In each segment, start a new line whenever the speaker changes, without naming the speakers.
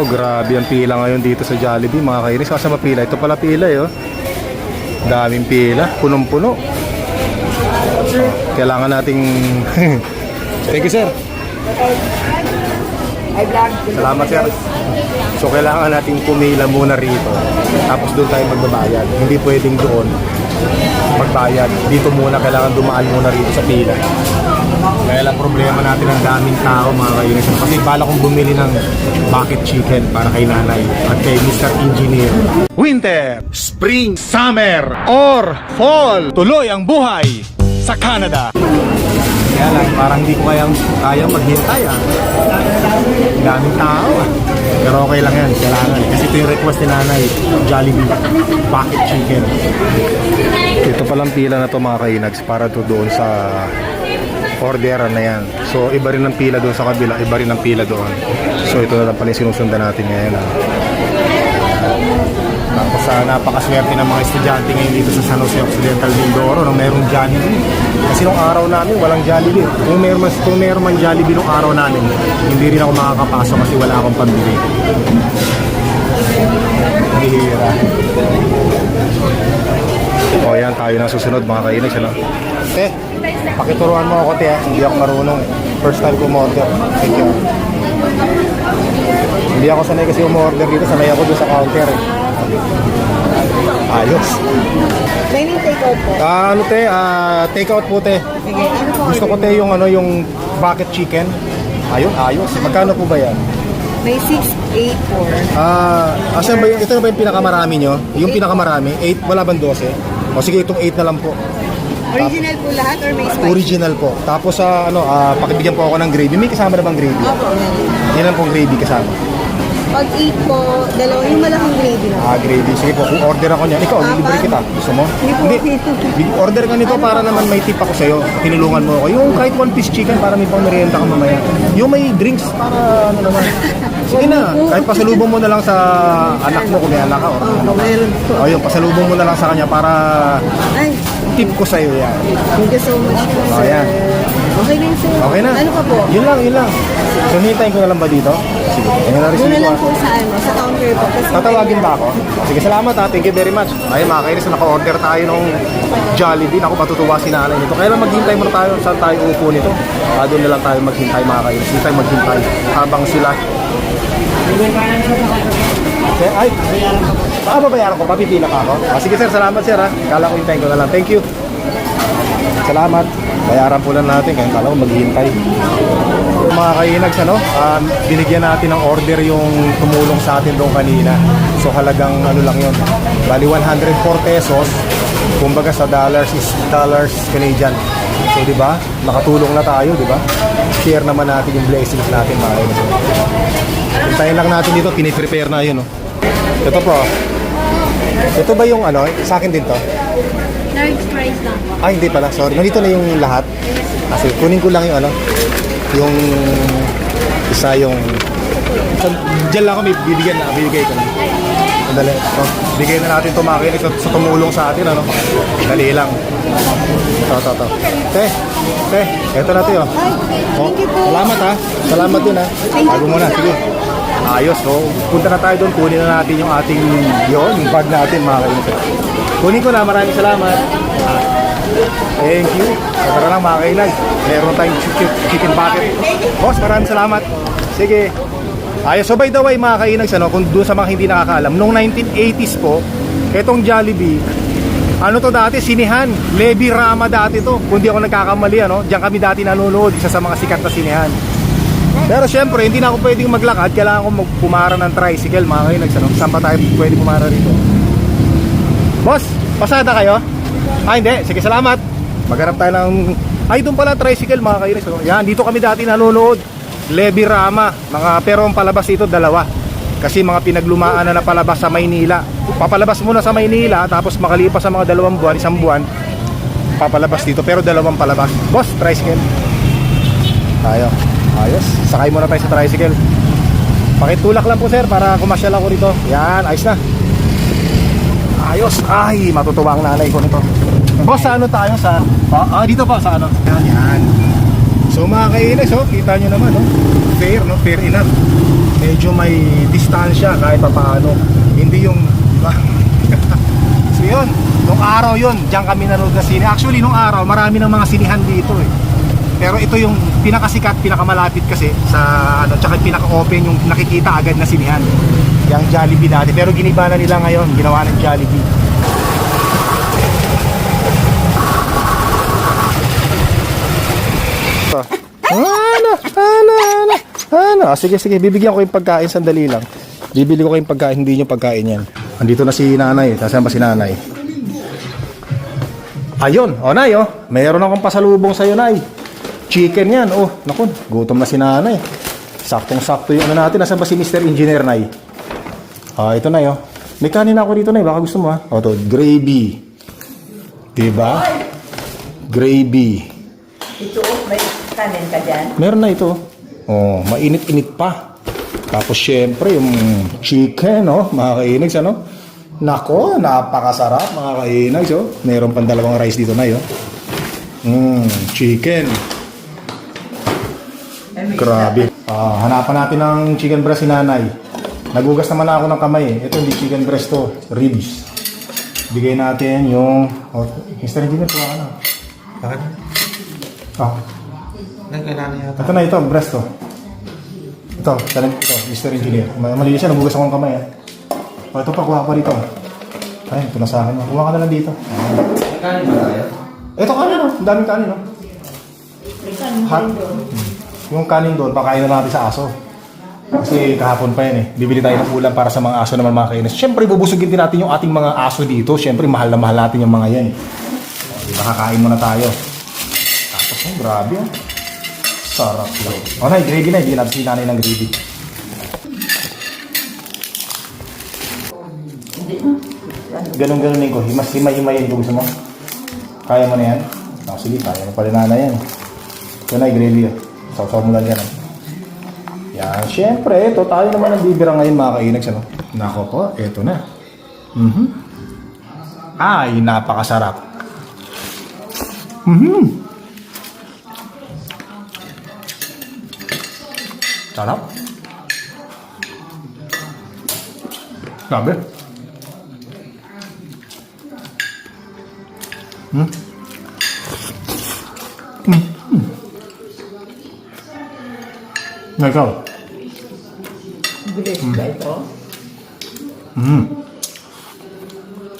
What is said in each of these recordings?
grabe ang pila ngayon dito sa Jollibee mga kainis. Kasama pila, ito pala pila eh, oh. Daming pila, punong-puno. Kailangan nating thank you sir. Salamat sir. So kailangan nating pumila muna rito, tapos doon tayo magbabayad. Hindi pwedeng doon magbayad. Dito muna, kailangan dumaan muna rito sa pila. Kaya lang problema natin ang daming tao mga kainis. Kasi bala kong bumili ng bucket chicken para kay nanay at kay Mr. Engineer. Winter, Spring, Summer, or Fall, tuloy ang buhay sa Canada. Kaya lang, parang hindi ko kayang maghintay ah. Daming tao ah. Pero okay lang yan, kailangan. Kasi ito yung request ni nanay, Jollibee bucket chicken. Ito palang pila na to mga kainags para to doon sa orderan na yan. So iba rin ang pila doon sa kabila, iba rin ang pila doon. So ito na lang pala yung sinusundan natin ngayon ah. Tapos napakaswerte ng mga estudyante ngayon dito sa San Jose Occidental Mindoro nung merong Jollibee. Kasi nung araw namin walang Jollibee. Kung meron man Jollibee nung araw namin, hindi rin ako makakapasok kasi wala akong pambili. Bihira. O yan, tayo na susunod mga kainis. Ano? Pakituruan mo ako te. Hindi ako marunong. First time ko umorder. Thank you. Hindi ako sanay kasi umorder dito. Sanay ako doon sa counter eh. Ayos.
May take-out po.
Ano te? Take out po te.
Sige, ano po?
Gusto ko te yung bucket chicken. Ayun, ayos. Magkano po ba yan?
May 684.
Asa ba ito na ba yung pinakamarami nyo? Yung pinakamarami? 8, wala bang 12? O sige, itong 8 na lang po.
Original po lahat or may spicy?
Original po. Tapos pakibigyan po ako ng gravy. May kasama na bang gravy?
Opo.
Yan lang pong gravy kasama.
Pag 8 po, dalawa yung malaking gravy na.
Gravy. Sige po, kung order ako niyan. Ikaw, libre kita. Gusto mo?
Hindi po.
Order ka nito para naman may tip ako sa'yo. Tinulungan mo ako. Yung kahit 1 piece chicken para may pang merienda ka mamaya. Yung may drinks para ano naman. Sige na, kahit pasalubong mo na lang sa anak mo kung may anak ka.
Opo, meron po.
O yun, pasalubong mo na lang sa kanya para
Ay,
tip ko sa'yo yan.
thank you so much po, sir.
Ayan.
Okay na yun, sir.
Okay na?
Ano pa po?
Yun lang, yun lang. So, hintayin ko na lang ba dito? Sige, ayun na
Doon
receive
na
ko.
lang po sa counter po. Kasi
Tatawagin ba ako? Sige, salamat ha. Thank you very much. Ayun mga kainis, naka-order tayo ng Jollibee. Ako, matutuwa si nanay nito. Kaya lang maghintay muna tayo. Saan tayo upo nito? Doon na lang tayo maghintay mga kainis. Hindi tayo maghintay habang sila. Ay, babayaran ko. Papipila ka ako. Sige sir, salamat sir ha. Kala ko hintayin ko na lang. Thank you. Salamat. Bayaran po lang natin. Kaya kala ko maghintay. Mga kainags, binigyan natin ng order yung tumulong sa atin doon kanina. So halagang ano lang yun, bali 104 pesos. Kumbaga sa dollars is dollars Canadian. So di ba, nakatulong na tayo, di ba? Share naman natin yung blessings natin mga kainags. Hintayin lang natin dito, piniprepare na yun. Ito po. Ito ba yung sa akin din to?
large price lang po.
Hindi pala, sorry. Nandito na yung lahat. Kasi kunin ko lang yung yung isa yung diyan lang ako bibigay ko na. Sandali. So, bigay na natin tumakin sa tumulong sa atin dali lang. Ito. Ito natin
Thank you po.
Salamat ha. Salamat din ha. Bago muna, sige. Ayos, so punta na tayo doon, kunin na natin yung ating yung bag natin mga kainis. Kunin ko na, maraming salamat. Thank you. So, tara lang mga kainan. Meron tayong chicken bucket. Boss, maraming salamat. Sige. Ayos. So by the way mga kainags, kung doon sa mga hindi nakakaalam, noong 1980s po, etong Jollibee, to dati, sinihan. Levi Rama dati to. Kung di ako nagkakamali, diyan kami dati nanonood, isa sa mga sikat na sinihan. Pero syempre, hindi na ako pwedeng maglakad. Kailangan ko pumara ng tricycle mga kainags. Saan pa tayo pwede pumara rito? Boss, pasada kayo? Hindi. Sige, salamat. Maghanap tayo ng... doon pala tricycle mga kainis. Yan, dito kami dati nanonood. Levi Rama. Pero ang palabas dito, 2. Kasi mga pinaglumaan na palabas sa Maynila. Papalabas muna sa Maynila, tapos makalipas sa mga 2 buwan, 1 buwan, papalabas dito. Pero 2 palabas. Boss, tricycle. Tayo. Ayos. Sakay muna tayo sa tricycle. Pakitulak lang po sir para kumasyal ako dito. Yan, ayos na. Ayos. Ay, matutuwa ang nanay ko nito. Boss, sa tayo? Dito pa, sa Yan. So mga kainis, kita nyo naman, fair, fair enough. medyo may distansya kahit pa paano. Hindi yung, di ba? So yun, nung araw yun, diyan kami nanood na sine. Actually, nung araw, marami ng mga sinihan dito eh. Pero ito yung pinakasikat, pinakamalapit kasi sa ano, tsaka pinaka-open yung nakikita agad na sinihan. Yung Jollibee dati. Pero giniba na nila ngayon, ginawa ng Jollibee. Ano? Sige, bibigyan ko yung pagkain, sandali lang. Bibili ko kayong pagkain, hindi yung pagkain yan. Andito na si nanay, saan ba si nanay? Ayun, nay, mayroon akong pasalubong sa'yo, nay. Chicken yan, naku, gutom na si nanay. Saktong-sakto yung ano natin, nasaan ba si Mr. Engineer, nay? Ito, nay, may kanin ako dito, nay, baka gusto mo, ha? To, gravy. Diba? Gravy.
Ito, may kanin ka dyan?
Meron na ito. Mainit-init pa. Tapos syempre yung chicken, mga kainags, ano? Nako, napakasarap mga kainags, Meron pang dalawang rice dito na, chicken. Grabe. Hanapan natin ng chicken breast si nanay. Nagugas naman ako ng kamay, Ito hindi chicken breast to, ribs. Bigay natin yung Mr. Engineer, tuwa ka na.
Bakit?
Ito na, ito, breast to. Ito, Mr. Engineer. Malinis siya, nagugas akong kamay. Ito pa, kuha pa dito. Ay, ito na sa akin. Kuha ka na lang dito.
Kanin ba tayo?
Ito kanin, ang daming kanin,
May kanin doon.
Yung kanin doon, pakain na natin sa aso. Kasi kahapon pa yan Bibili tayo ng ulam para sa mga aso naman mga kainis. Siyempre, bubusugin din natin yung ating mga aso dito. Siyempre, mahal na mahal natin yung mga yan. Diba, kakain muna tayo. Tapos, grabe sarap lang. Nay, gravy na. Hindi natin si nanay ng gravy. Ganun-ganunin ko. Himay-himayin ko. Gusto mo? Kaya mo na yan? Sige, kaya mo pala nanay yan. Ito na, gravy. Sausaw mo lang yan. Yan, syempre, ito. Tayo naman ang bibira ngayon mga kainags. Nako po, ito na. Ay, napakasarap. Sarap. Grabe. Ikaw.
Bilis ba ito?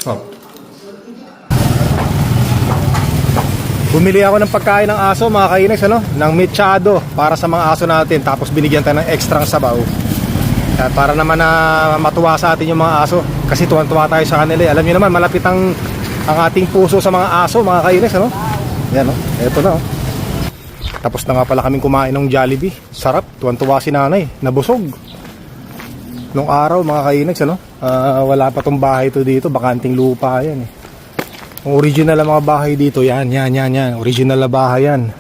Sarap. Bumili ako ng pagkain ng aso mga kainags, ng mechado para sa mga aso natin. Tapos binigyan tayo ng extra sabaw. Para naman na matuwa sa atin yung mga aso. Kasi tuwan-tuwa tayo sa kanila. Alam niyo naman, malapit ang ating puso sa mga aso mga kainags, Yan, eto na, Tapos na nga pala kaming kumain ng Jollibee. Sarap, tuwan-tuwa si nanay. Nabusog. Nung araw mga kainags, wala pa tong bahay to dito. Bakanting lupa yan Ang original na mga bahay dito, yan. Original na bahay yan.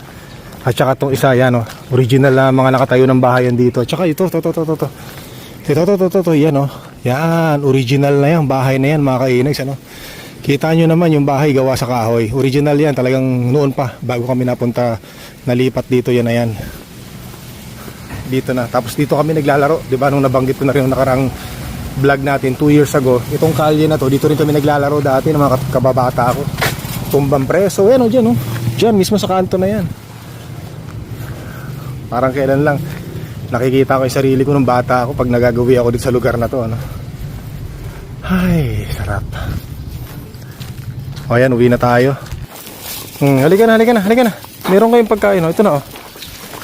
At saka itong isa, yan original na mga nakatayo ng bahay yan dito. At saka ito, yan Yan, original na yan, bahay na yan mga kainags, Kita nyo naman yung bahay gawa sa kahoy. Original yan, talagang noon pa, bago kami napunta, nalipat dito, yan na yan. Dito na. Tapos dito kami naglalaro, di ba, nung nabanggit ko na rin yung nakarang vlog natin 2 years ago. Itong kalye na to, dito rin kami naglalaro dati ng mga kababata ako. Tumbang preso, yan dyan Dyan, mismo sa kanto na yan. Parang kailan lang nakikita ko yung sarili ko nung bata ako pag nagagawi ako dito sa lugar na to, Ay, sarap. O yan, uwi na tayo. Halika na. Meron kayong pagkain, ito na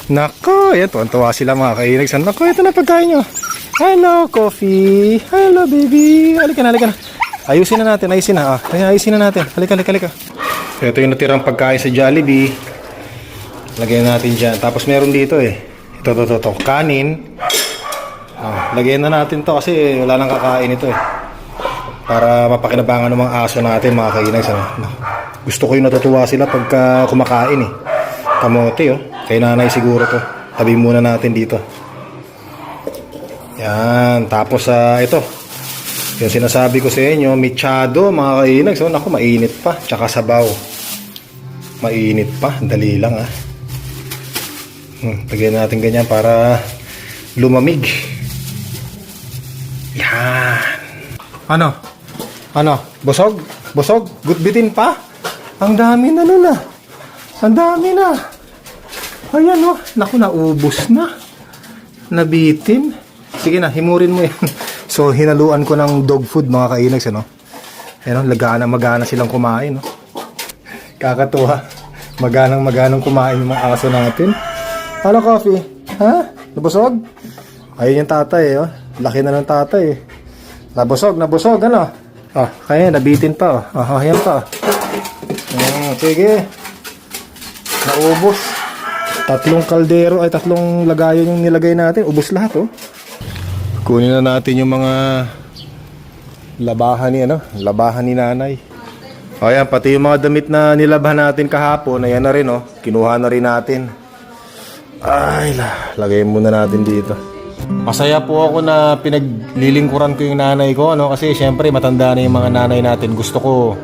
Nako, yan, tuwan-tuwa sila mga kainags. Nako, ito na pagkain nyo. Hello, coffee. Hello, baby. Halika na. Ayusin na natin. Ayusin na natin. Halika. Ito yung natirang pagkain sa Jollibee. Lagyan natin dyan. Tapos meron dito Ito. Kanin. Lagyan na natin to kasi wala nang kakain ito Para mapakinabangan ng mga aso natin mga kainags. Gusto ko yung natutuwa sila pagka kumakain Kamote Kay nanay siguro to. Tabi muna natin dito. Yan. Tapos ito. Yung sinasabi ko sa inyo, mechado mga kainags. Naku, mainit pa. Tsaka sabaw. Mainit pa. Dali lang Lagyan natin ganyan para lumamig. Yan. Ano? Busog? Busog? Gutbitin pa? Ang dami na nun ah. Ang dami na. Ayan oh. Naku, naubos na. Nabitin. Sige na, himurin mo yan. So, hinaluan ko ng dog food mga kainags, ano? Ayan, magana silang kumain, no? Kakatuwa. Maganang kumain yung mga aso natin. Ano, coffee? Ha? Nabusog? Ayun yung tatay, oh. Laki na ng tatay, eh. Nabusog, ano? Oh, kaya nabitin pa, oh. Oh, ayan pa, oh. Sige. Naubos. 3 kaldero, ay 3 lagayan yung nilagay natin. Ubos lahat, oh. Kunin na natin yung mga labahan ni nanay. O yan, pati yung mga damit na nilabhan natin kahapon, ayan na rin, oh. Kinuha na rin natin. Ay, lagay muna natin dito. Masaya po ako na pinaglilingkuran ko yung nanay ko, ano, kasi syempre matanda na yung mga nanay natin. Gusto ko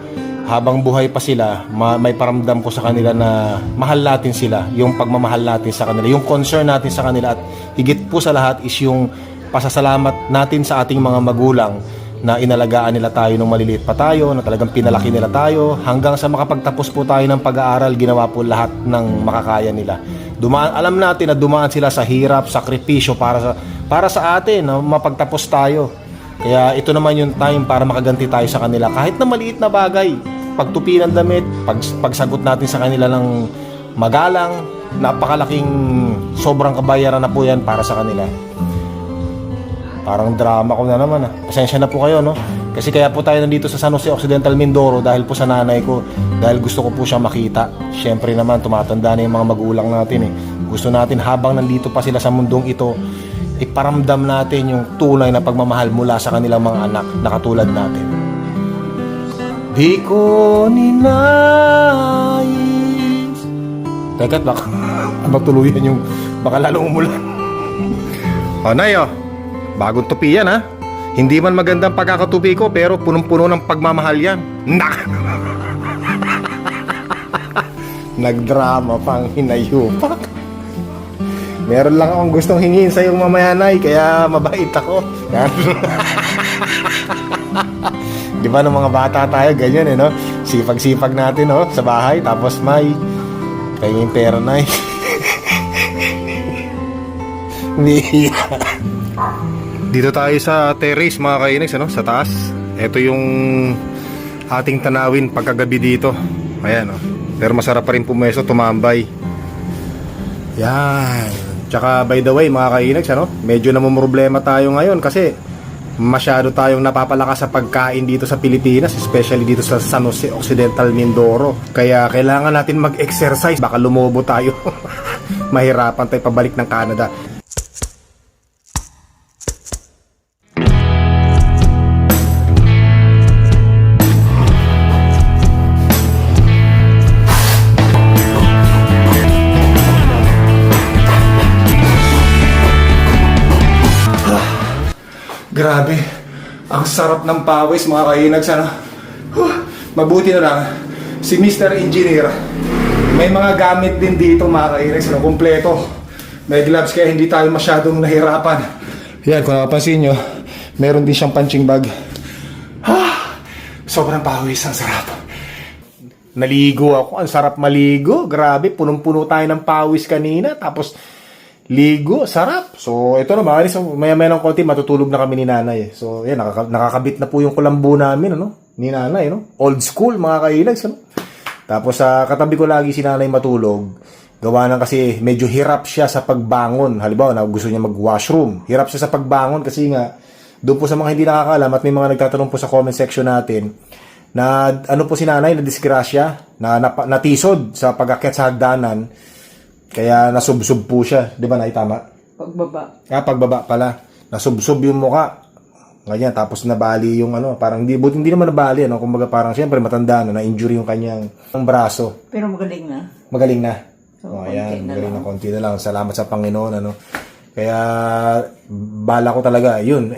habang buhay pa sila, may paramdam ko sa kanila na mahal natin sila, yung pagmamahal natin sa kanila, yung concern natin sa kanila, at higit po sa lahat is yung pasasalamat natin sa ating mga magulang na inalagaan nila tayo nung maliliit pa tayo, na talagang pinalaki nila tayo hanggang sa makapagtapos po tayo ng pag-aaral. Ginawa po lahat ng makakaya nila. Alam natin na dumaan sila sa hirap, sakripisyo para sa atin na mapagtapos tayo. Kaya ito naman yung time para makaganti tayo sa kanila kahit na maliit na bagay. Pagtupi ng damit, pagsagot natin sa kanila ng magalang, napakalaking sobrang kabayaran na po yan para sa kanila. Parang drama ko na naman, ah. Pasensya na po kayo, no? Kasi kaya po tayo nandito sa San Jose Occidental Mindoro dahil po sa nanay ko, dahil gusto ko po siya makita. Siyempre naman, tumatanda na yung mga magulang natin, eh. Gusto natin habang nandito pa sila sa mundong ito, iparamdam natin yung tunay na pagmamahal mula sa kanilang mga anak na katulad natin. Di ko ninais. Teka't baka matuluyan yung baka lalong umulan. O, Nay, oh. Bagong tupi yan, ha? Hindi man magandang pagkakatupi ko, pero punong-puno ng pagmamahal yan. Nagdrama pang hinayupak. Meron lang akong gustong hingin sa iyong mamaya, Nay, kaya mabait ako. Di ba ng mga bata tayo, ganyan, eh, no? Sipag-sipag natin, no? Sa bahay, tapos may pahingin pera, Nay. Dito tayo sa terrace mga kainags, ano? Sa taas. Ito yung ating tanawin pagkagabi dito. Ayan, oh. Pero masarap pa rin pumeso, tumambay. Yan. Tsaka by the way mga kainags, ano? Medyo namumroblema tayo ngayon kasi masyado tayong napapalakas sa pagkain dito sa Pilipinas, especially dito sa San Jose Occidental Mindoro. Kaya kailangan natin mag-exercise, baka lumobo tayo. Mahirapan tayo pabalik ng Canada. Grabe, ang sarap ng pawis mga kainags, ano? Mabuti na lang, si Mr. Engineer, may mga gamit din dito mga kainags, ano? Kompleto. May gloves kaya hindi tayo masyadong nahirapan. Yan, kung napapansin nyo, meron din siyang punching bag. Sobrang pawis, ang sarap. Naligo ako, ang sarap maligo. Grabe, punong-puno tayo ng pawis kanina. Tapos ligo, sarap. So, ito naman, so, maya-maya ng konti, matutulog na kami ni nanay. So, yan, nakakabit na po yung kulambo namin, ano? Ni nanay, no? Old school, mga kainags, ano? Tapos, katabi ko lagi si nanay matulog. Gawa ng kasi medyo hirap siya sa pagbangon. Halimbawa, na gusto niya mag-washroom. Hirap siya sa pagbangon kasi nga, doon po sa mga hindi nakakaalam at may mga nagtatanong po sa comment section natin, na ano po si nanay, na disgrasya, na natisod sa pag-akyat sa hagdanan. Kaya nasubsob po siya. Di ba, Nay? Tama?
Pagbaba.
Pagbaba pala. Nasubsob yung mukha. Ganyan. Tapos nabali yung ano. Parang hindi naman nabali. Ano? Kumbaga parang siyempre matanda na. Na-injury yung kanyang braso.
Pero magaling na.
Magaling na.
So,
Ayan. Magaling na konti na lang. Salamat sa Panginoon. Ano? Kaya bala ko talaga. Yun.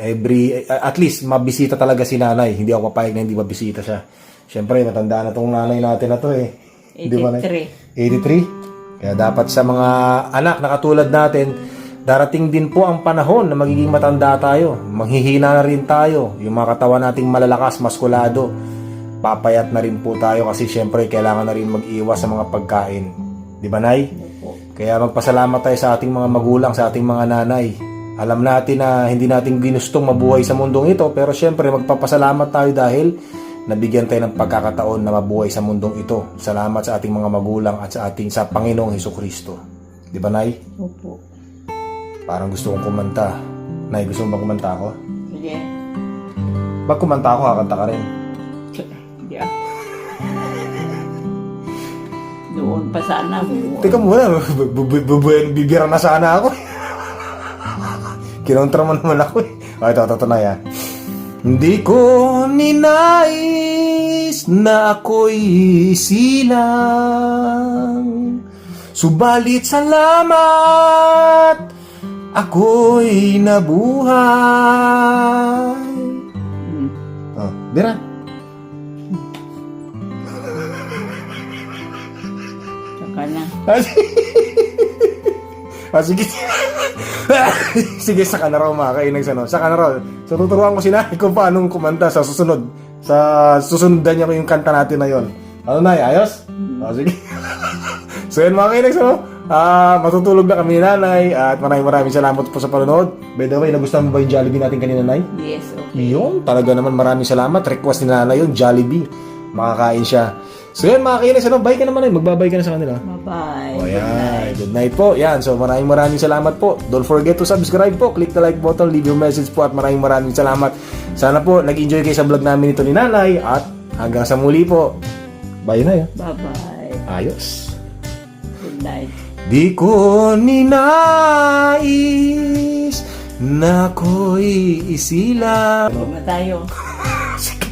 At least mabisita talaga si nanay. Hindi ako papayag na hindi mabisita siya. Siyempre matanda na tong nanay natin na to eh.
83.
83? Kaya dapat sa mga anak na katulad natin Darating din po ang panahon na magiging matanda tayo. Manghihina na rin tayo. Yung mga katawan nating malalakas, maskulado. Papayat na rin po tayo kasi syempre kailangan na rin mag-iwas sa mga pagkain. Di ba, Nay? Kaya magpasalamat tayo sa ating mga magulang, sa ating mga nanay. Alam natin na hindi natin ginustong mabuhay sa mundong ito, pero syempre magpapasalamat tayo dahil nabigyan tayo ng pagkakataon na mabuhay sa mundong ito. Salamat sa ating mga magulang at sa Panginoong Hesukristo. Di ba, Nay?
Opo.
Parang gusto kong kumanta. Nay, gusto mo ba kumanta ako?
Sige.
Pag kumanta ako, kakanta ka rin.
Hindi ah. Doon pa sana.
Teka muna, bibira na sana ako. Kinontra mo naman ako eh. Ito, Nay ah. Hindi ko ninais na ako'y silang, subalit salamat ako'y nabuhay. Oh, bira.
Saka na.
Sige. Sige, saka na raw mga kainag sa no. Saka na raw. So, tuturuan ko si Nay kung paano kumanta sa susunod. Sa susundan niya ko yung kanta natin na yon. Ano, Nay? Ayos? Sige. So, yun mga kainag sa no. Matutulog na kami ni Nanay at maraming salamat po sa panonood. By the way, nagustuhan mo ba yung Jollibee natin kanina, Nay?
Yes, okay.
Yun, talaga naman maraming salamat. Request ni Nanay yun, Jollibee. Makakain siya. So yun mga kainis, bye ka naman ay. Magbabay ka na sa kanila.
Bye-bye.
O yan, good night po. Yan, so maraming salamat po. Don't forget to subscribe po. Click the like button, leave your message po at maraming salamat. Sana po nag-enjoy kayo sa vlog namin ito ni Nanay at hanggang sa muli po. Bye na yan.
Bye-bye.
Ayos.
Good night.
Di ko ninais na ako'y isila.
Huwag na tayo.
Sige,